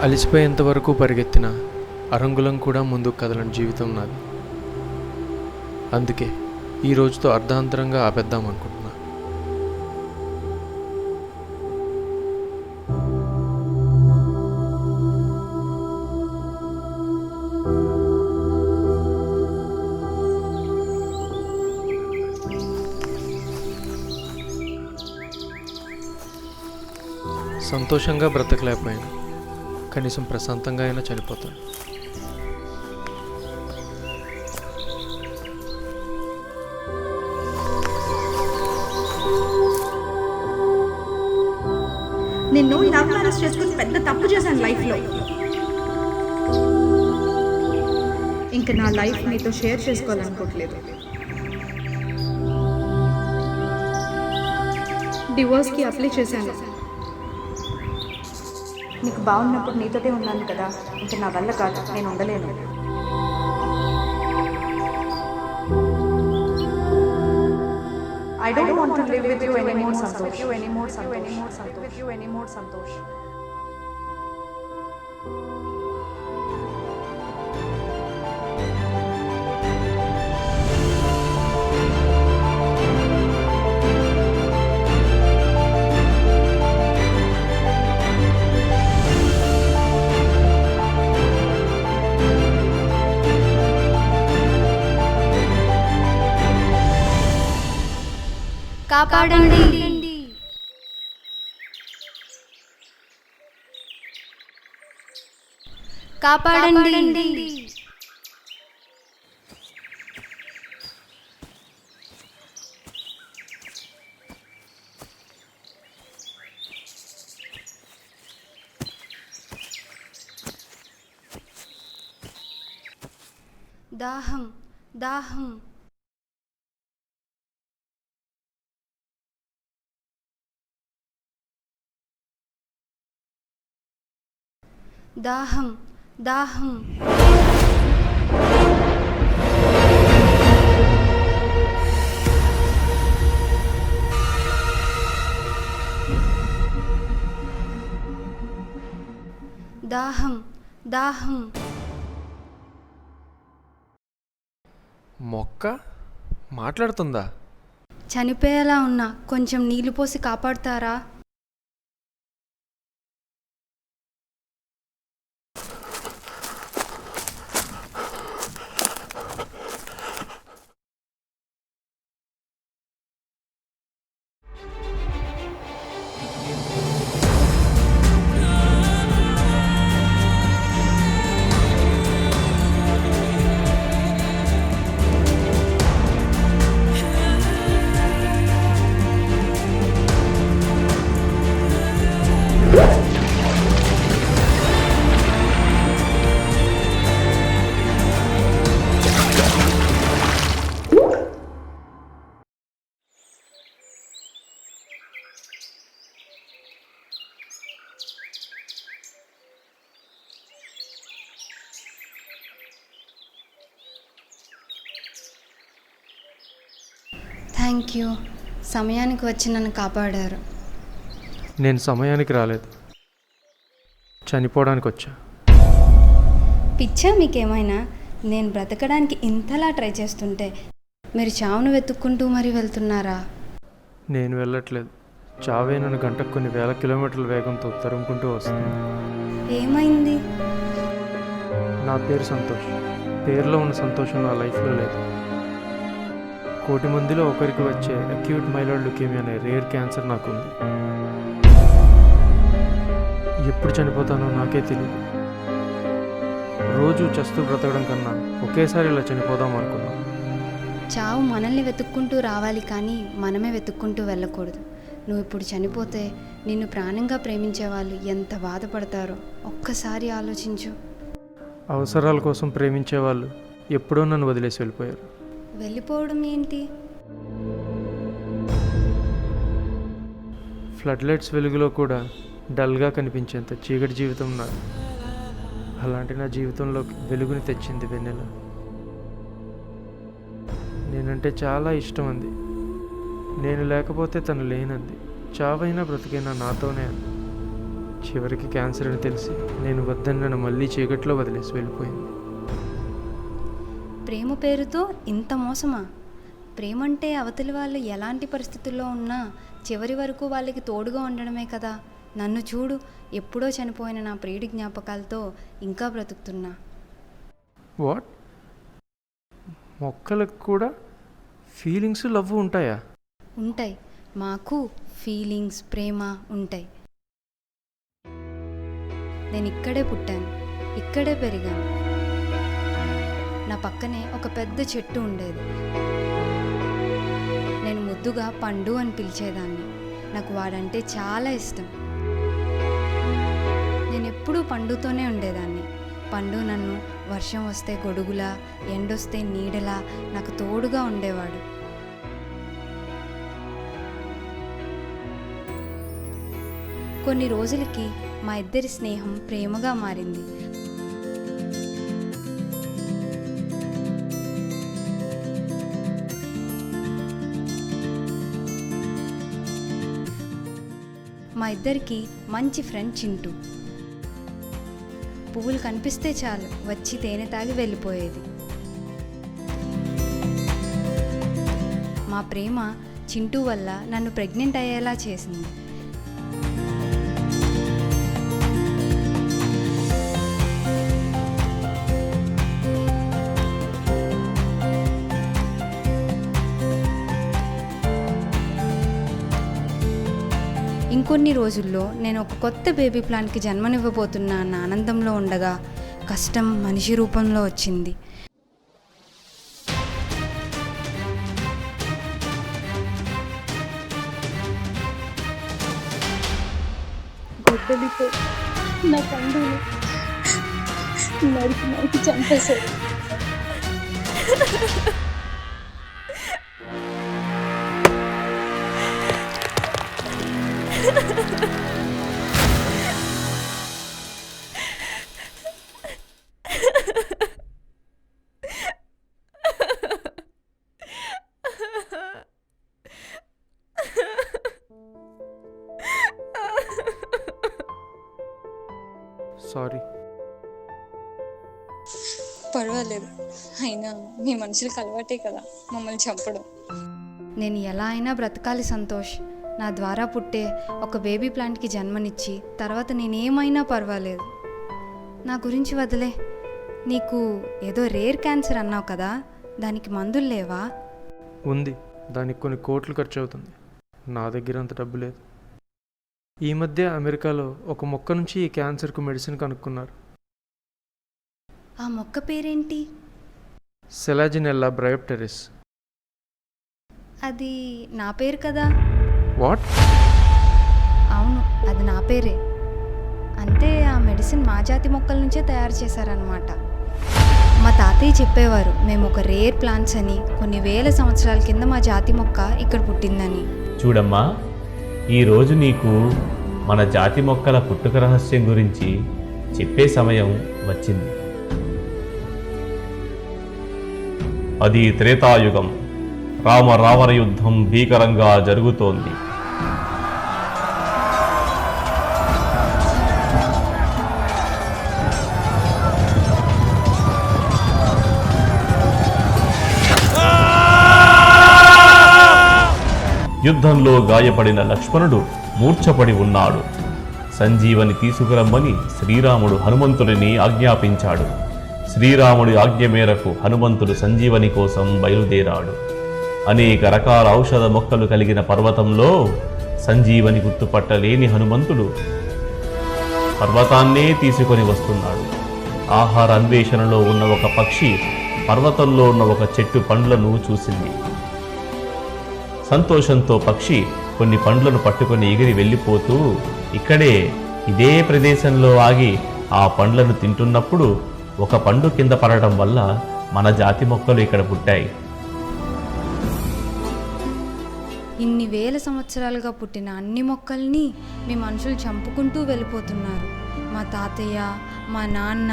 అలిసిపోయేంత వరకు పరిగెత్తిన అరంగుళం కూడా ముందుకు కదలని జీవితం నాది. అందుకే ఈ రోజుతో అర్ధాంతరంగా ఆపేద్దాం అనుకుంటున్నా. సంతోషంగా బ్రతకలేకపోయాను, కనీసం ప్రశాంతంగా అయినా చనిపోతాను. నిన్ను లవ్ మ్యారేజ్ చేసుకుని పెద్ద తప్పు చేశాను లైఫ్లో. ఇంకా నా లైఫ్ నీతో షేర్ చేసుకోవాలనుకోవట్లేదు. డివోర్స్కి అప్లై చేశాను. నీకు బాగున్నప్పుడు నీతోటే ఉన్నాను కదా, ఇంకా నా వల్ల కాదు, నేను ఉండలేను. I don't want to live with you anymore, Santosh. కాపాడండి, కాపాడండి. దాహం దాహం. దాహం దాహం. దాహం దాహం. మొక్క మాట్లాడుతుందా? చనిపోయేలా ఉన్నా కొంచెం నీళ్లు పోసి కాపాడుతారా? Thank you. సమయానికి వచ్చి నన్ను కాపాడారు. నేను సమయానికి రాలేదు, చనిపోవడానికి వచ్చా. పిచ్చా మీకేమైనా? నేను బ్రతకడానికి ఇంతలా ట్రై చేస్తుంటే మీరు చావును వెతుక్కుంటూ మరీ వెళ్తున్నారా? నేను వెళ్ళట్లేదు, చావే నన్ను గంటకు కొన్ని వేల కిలోమీటర్ల వేగంతో తరుముకుంటూ వస్తుంది. ఏమైంది? నా పేరు సంతోష్. పేరులో ఉన్న సంతోషం నా లైఫ్లో లేదు. 1,000,000 మందిలో ఒకరికి వచ్చే అక్యూట్ మైలాయిడ్ ల్యూకేమియా అనే రేర్ క్యాన్సర్ నాకుంది. ఎప్పుడు చనిపోతానో నాకే తెలియదు. రోజు చస్తూ బ్రతకడం కన్నా ఒకేసారి ఇలా చనిపోదాం అనుకున్నాను. చావు మనల్ని వెతుక్కుంటూ రావాలి, కానీ మనమే వెతుక్కుంటూ వెళ్ళకూడదు. నువ్వు ఇప్పుడు చనిపోతే నిన్ను ప్రాణంగా ప్రేమించే వాళ్ళు ఎంత బాధపడతారో ఒక్కసారి ఆలోచించు. అవసరాల కోసం ప్రేమించే వాళ్ళు ఎప్పుడో నన్ను వదిలేసి వెళ్ళిపోయారు. వెళ్ళిపోవడం ఏంటి? ఫ్లడ్ లైట్స్ వెలుగులో కూడా డల్గా కనిపించేంత చీకటి జీవితం నాది. అలాంటి నా జీవితంలో వెలుగుని తెచ్చింది వెన్నెల. నేనంటే చాలా ఇష్టం అంది. నేను లేకపోతే తను లేనంది. చావైనా బ్రతికైనా నాతోనే అంది. చివరికి క్యాన్సర్ అని తెలిసి నేను వద్దని నన్ను మళ్ళీ చీకట్లో వదిలేసి వెళ్ళిపోయింది. ప్రేమ పేరుతో ఇంత మోసమా? ప్రేమ అంటే అవతలి వాళ్ళు ఎలాంటి పరిస్థితుల్లో ఉన్నా చివరి వరకు వాళ్ళకి తోడుగా ఉండడమే కదా. నన్ను చూడు, ఎప్పుడో చనిపోయిన నా ప్రియుడి జ్ఞాపకాలతో ఇంకా బ్రతుకుతున్నా. వాట్? మొక్కలకు కూడా ఫీలింగ్స్, లవ్ ఉంటాయా? ఉంటాయి. మాకు ఫీలింగ్స్, ప్రేమ ఉంటాయి. నేను ఇక్కడే పుట్టాను, ఇక్కడే పెరిగాను. నా పక్కనే ఒక పెద్ద చెట్టు ఉండేది. నేను ముద్దుగా పండు అని పిలిచేదాన్ని. నాకు వాడంటే చాలా ఇష్టం. నేను ఎప్పుడూ పండుతోనే ఉండేదాన్ని. పండు నన్ను వర్షం వస్తే గొడుగులా, ఎండొస్తే నీడలా నాకు తోడుగా ఉండేవాడు. కొన్ని రోజులకి మా ఇద్దరి స్నేహం ప్రేమగా మారింది. మా ఇద్దరికి మంచి ఫ్రెండ్ చింటూ. పువ్వులు కనిపిస్తే చాలు వచ్చి తేనె తాగి వెళ్ళిపోయేది. మా ప్రేమ చింటూ వల్ల నన్ను ప్రెగ్నెంట్ అయ్యేలా చేసింది. ఇంకొన్ని రోజుల్లో నేను ఒక కొత్త బేబీ ప్లాంట్కి జన్మనివ్వబోతున్నా అన్న ఆనందంలో ఉండగా కష్టం మనిషి రూపంలో వచ్చింది. గొడ్డలితో నా పండుని నరికి చంపేశారు. సారీ. పర్వాలేదు, అయినా మీ మనుషులకు అలవాటే కదా మమ్మల్ని చంపడం. నేను ఎలా అయినా బ్రతకాలి సంతోష్. నా ద్వారా పుట్టే ఒక బేబీ ప్లాంట్కి జన్మనిచ్చి తర్వాత నేనేమైనా పర్వాలేదు. నా గురించి వదిలే. నీకు ఏదో రేర్ క్యాన్సర్ అన్నావు కదా, దానికి మందులు లేవా? ఉంది, దానికి కొన్ని కోట్లు ఖర్చు అవుతుంది. నా దగ్గర అంత డబ్బు లేదు. ఈ మధ్య అమెరికాలో ఒక మొక్క నుంచి ఈ క్యాన్సర్కు మెడిసిన్ కనుక్కున్నారు. ఆ మొక్క పేరేంటి? సెలాజినెల్లా బ్రయోప్టెరిస్. అది నా పేరు కదా? వాట్? అవును, అది నా పేరే. అంటే ఆ మెడిసిన్ మా జాతి మొక్కల నుంచే తయారు చేశారనమాట. మా తాతయ్య చెప్పేవారు మేము ఒక రేర్ ప్లాంట్స్ అని, కొన్ని వేల సంవత్సరాల కింద మా జాతి మొక్క ఇక్కడ పుట్టిందని. చూడమ్మా, ఈరోజు నీకు మన జాతి మొక్కల పుట్టుక రహస్యం గురించి చెప్పే సమయం వచ్చింది. అది త్రేతాయుగం. రామ రావణ యుద్ధం భీకరంగా జరుగుతోంది. యుద్ధంలో గాయపడిన లక్ష్మణుడు మూర్ఛపడి ఉన్నాడు. సంజీవని తీసుకురమ్మని శ్రీరాముడు హనుమంతుడిని ఆజ్ఞాపించాడు. శ్రీరాముడి ఆజ్ఞ మేరకు హనుమంతుడు సంజీవని కోసం బయలుదేరాడు. అనేక రకాల ఔషధ మొక్కలు కలిగిన పర్వతంలో సంజీవని గుర్తుపట్టలేని హనుమంతుడు పర్వతాన్నే తీసుకొని వస్తున్నాడు. ఆహార అన్వేషణలో ఉన్న ఒక పక్షి పర్వతంలో ఉన్న ఒక చెట్టు పండ్లను చూసింది. సంతోషంతో పక్షి కొన్ని పండ్లను పట్టుకొని ఎగిరి వెళ్ళిపోతూ ఇక్కడే ఇదే ప్రదేశంలో ఆగి ఆ పండ్లను తింటున్నప్పుడు ఒక పండు కింద పడటం వల్ల మన జాతి మొక్కలు ఇక్కడ పుట్టాయి. ఇన్ని వేల సంవత్సరాలుగా పుట్టిన అన్ని మొక్కల్ని మీ మనుషులు చంపుకుంటూ వెళ్ళిపోతున్నారు. మా తాతయ్య, మా నాన్న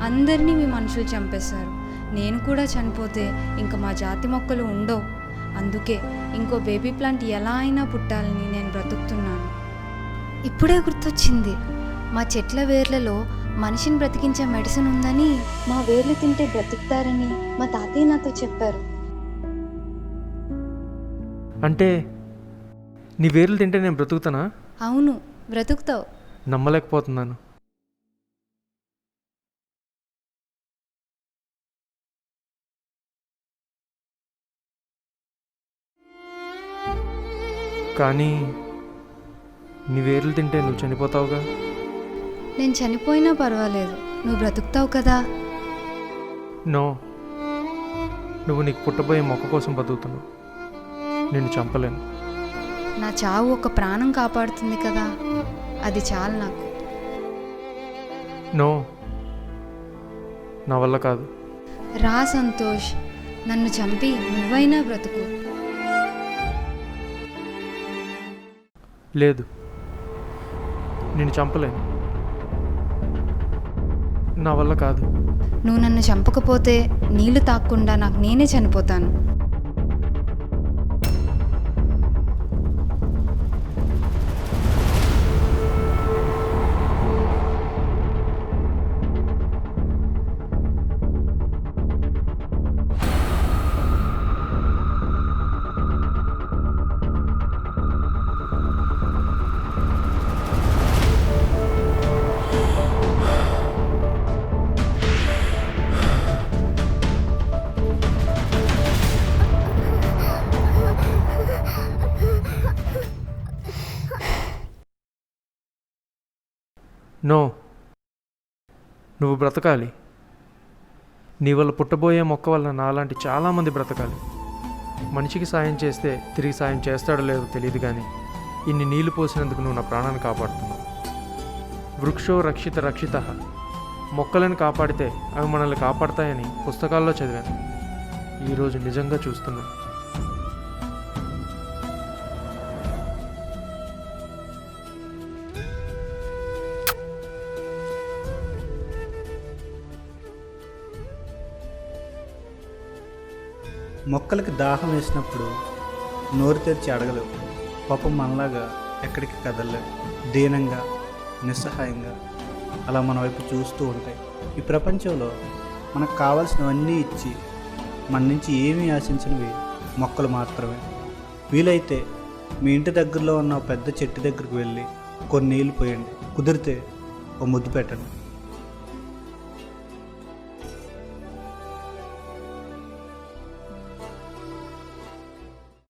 అందరినీ మీ మనుషులు చంపేశారు. నేను కూడా చనిపోతే ఇంకా మా జాతి మొక్కలు ఉండవు. అందుకే ఇంకో బేబీ ప్లాంట్ ఎలా అయినా పుట్టాలని నేను బ్రతుకుతున్నాను. ఇప్పుడే గుర్తొచ్చింది, మా చెట్ల వేర్లలో మనిషిని బ్రతికించే మెడిసిన్ ఉందని. మా వేర్లు తింటే బ్రతుకుతారని మా తాతయ్య నాతో చెప్పారు. అంటే నీ వేర్లు తింటే నేను బ్రతుకుతానా? అవును, బ్రతుకుతావు. నమ్మలేకపోతున్నాను. కానీ నీ వేర్లు తింటే నువ్వు చనిపోతావుగా. నేను చనిపోయినా పర్వాలేదు, నువ్వు బ్రతుకుతావు కదా. నో, నువ్వు నీకు పుట్టబోయే మొక్క కోసం బతుకుతున్నావు. నిన్ను చంపలేను. నా చావు ఒక ప్రాణం కాపాడుతుంది కదా, అది చాలు నాకు. నో, నా వల్ల కాదు. రా సంతోష్, నన్ను చంపి నువ్వైనా బ్రతుకు. లేదు, నిన్ను చంపలేను. నా వల్ల కాదు. నువ్వు నన్ను చంపకపోతే నీళ్లు తాక్కుండా నాకు నేనే చనిపోతాను. నో, నువ్వు బ్రతకాలి. నీ వల్ల పుట్టబోయే మొక్క వల్ల నాలాంటి చాలామంది బ్రతకాలి. మనిషికి సాయం చేస్తే తిరిగి సాయం చేస్తాడో లేదో తెలియదు, కానీ ఇన్ని నీళ్లు పోసినందుకు నువ్వు నా ప్రాణాన్ని కాపాడుతున్నావు. వృక్షో రక్షిత రక్షిత. మొక్కలను కాపాడితే అవి మనల్ని కాపాడతాయని పుస్తకాల్లో చదివాను. ఈరోజు నిజంగా చూస్తున్నాను. మొక్కలకి దాహం వేసినప్పుడు నోరు తెరిచి అడగలేవు. పాపం మనలాగా ఎక్కడికి కదలలేవు. దీనంగా, నిస్సహాయంగా అలా మన వైపు చూస్తూ ఉంటాయి. ఈ ప్రపంచంలో మనకు కావాల్సినవన్నీ ఇచ్చి మన నుంచి ఏమీ ఆశించినవి మొక్కలు మాత్రమే. వీలైతే మీ ఇంటి దగ్గరలో ఉన్న పెద్ద చెట్టు దగ్గరికి వెళ్ళి కొన్ని నీళ్ళు పోయండి. కుదిరితే ఓ ముద్దు పెట్టండి.